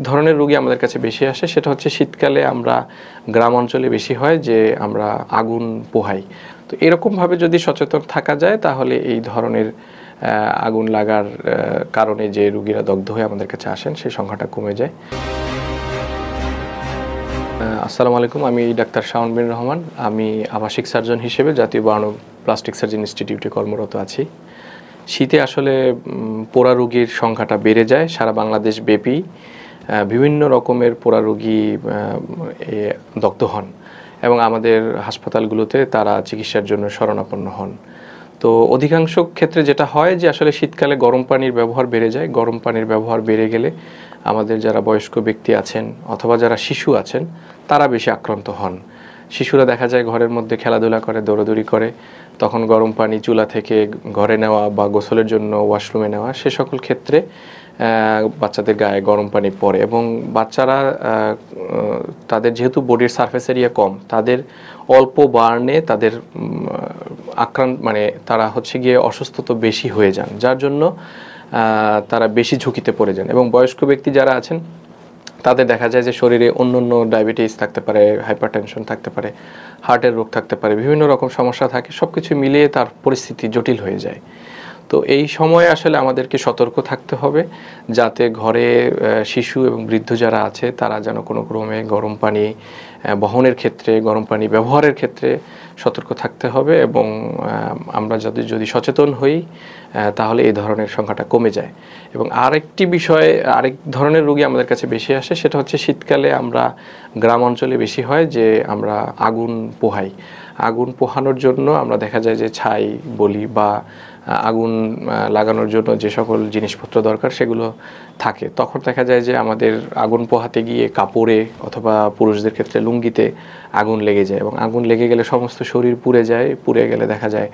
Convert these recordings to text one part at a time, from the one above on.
ধরনের রোগী আমাদের কাছে বেশি আসে, সেটা হচ্ছে শীতকালে আমরা গ্রাম অঞ্চলে বেশি হয় যে আমরা আগুন পোহাই। তো এরকমভাবে যদি সচেতন থাকা যায় তাহলে এই ধরনের আগুন লাগার কারণে যে রোগীরা দগ্ধ হয়ে আমাদের কাছে আসেন সেই সংখ্যাটা কমে যায়। আসসালামু আলাইকুম, আমি ডাক্তার শাওন বিন রহমান। আমি আবাসিক সার্জন হিসেবে জাতীয় বার্ন প্লাস্টিক সার্জন ইনস্টিটিউটে কর্মরত আছি। শীতে আসলে পোড়া রোগীর সংখ্যাটা বেড়ে যায় সারা বাংলাদেশ ব্যাপী। বিভিন্ন রকমের পোড়া রোগী দগ্ধ হন এবং আমাদের হাসপাতালগুলোতে তারা চিকিৎসার জন্য শরণাপন্ন হন। তো অধিকাংশ ক্ষেত্রে যেটা হয় যে আসলে শীতকালে গরম পানির ব্যবহার বেড়ে যায়। গরম পানির ব্যবহার বেড়ে গেলে আমাদের যারা বয়স্ক ব্যক্তি আছেন অথবা যারা শিশু আছেন তারা বেশি আক্রান্ত হন। শিশুরা দেখা যায় ঘরের মধ্যে খেলাধুলা করে, দৌড়াদৌড়ি করে, তখন গরম পানি চুলা থেকে ঘরে নেওয়া বা গোসলের জন্য ওয়াশরুমে নেওয়া, সে সকল ক্ষেত্রে বাচ্চাদের গায়ে গরম পানি পড়ে এবং বাচ্চারা তাদের যেহেতু বডির সারফেস এরিয়া কম, তাদের অল্প বার্নে তাদের তারা হচ্ছে গিয়ে অসুস্থতা বেশি হয়ে যান, যার জন্য তারা বেশি ঝুঁকিতে পড়ে যান। এবং বয়স্ক ব্যক্তি যারা আছেন তাদের দেখা যায় যে শরীরে অন্য ডায়াবেটিস থাকতে পারে, হাইপারটেনশন থাকতে পারে, হার্টের রোগ থাকতে পারে, বিভিন্ন রকম সমস্যা থাকে, সব কিছু মিলিয়ে তার পরিস্থিতি জটিল হয়ে যায়। তো এই সময়ে আসলে আমাদেরকে সতর্ক থাকতে হবে যাতে ঘরে শিশু এবং বৃদ্ধ যারা আছে তারা যেন কোনো ক্রমে গরম পানি বহনের ক্ষেত্রে, গরম পানি ব্যবহারের ক্ষেত্রে সতর্ক থাকতে হবে। এবং আমরা যদি সচেতন হই তাহলে এই ধরনের সংখ্যাটা কমে যায়। এবং আরেকটি বিষয়, আরেক ধরনের রোগী আমাদের কাছে বেশি আসে, সেটা হচ্ছে শীতকালে আমরা গ্রাম অঞ্চলে বেশি হয় যে আমরা আগুন পোহাই। আগুন পোহানোর জন্য আমরা দেখা যায় যে ছাই বলি বা আগুন লাগানোর জন্য যে সকল জিনিসপত্র দরকার সেগুলো থাকে। তখন দেখা যায় যে আমাদের আগুন পোহাতে গিয়ে কাপড়ে অথবা পুরুষদের ক্ষেত্রে লুঙ্গিতে আগুন লেগে যায় এবং আগুন লেগে গেলে সমস্ত শরীর পুড়ে যায়। পুড়ে গেলে দেখা যায়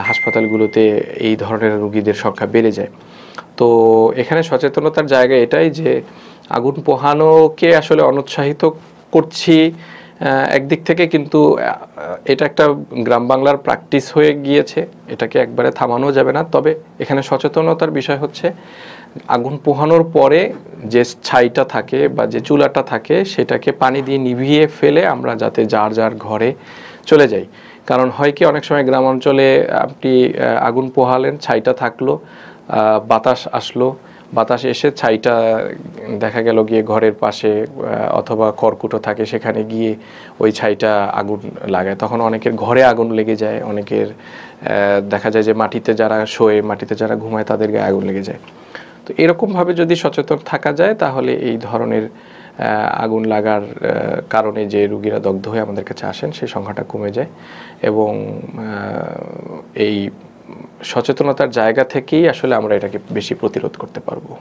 হাসপাতালগুলোতে এই ধরনের রোগীদের সংখ্যা বেড়ে যায়। তো এখানে সচেতনতার জায়গা এটাই যে আগুন পোহানোকে আসলে অনুৎসাহিত করছি একদিক থেকে, কিন্তু এটা একটা গ্রাম বাংলার প্র্যাকটিস হয়ে গিয়েছে, এটাকে একবারে থামানো যাবে না। তবে এখানে সচেতনতার বিষয় হচ্ছে আগুন পোহানোর পরে যে ছাইটা থাকে বা যে চুলাটা থাকে সেটাকে পানি দিয়ে নিভিয়ে ফেলে আমরা যাতে যার যার ঘরে চলে যাই। কারণ হয় কি, অনেক সময় গ্রাম অঞ্চলে আপনি আগুন পোহালেন, ছাইটা থাকলো, বাতাস আসলো, বাতাস এসে ছাইটা দেখা গেল গিয়ে ঘরের পাশে অথবা খড়কুটো থাকে সেখানে গিয়ে ওই ছাইটা আগুন লাগায়, তখন অনেকের ঘরে আগুন লেগে যায়। অনেকের দেখা যায় যে মাটিতে যারা শোয়, মাটিতে যারা ঘুমায় তাদের গায়ে আগুন লেগে যায়। তো এরকমভাবে যদি সচেতন থাকা যায় তাহলে এই ধরনের আগুন লাগার কারণে যে রোগীরা দগ্ধ হয়ে আমাদের কাছে আসেন সেই সংখ্যাটা কমে যায়। এবং এই সচেতনতার জায়গা থেকেই আসলে আমরা এটাকে বেশি প্রতিরোধ করতে পারবো।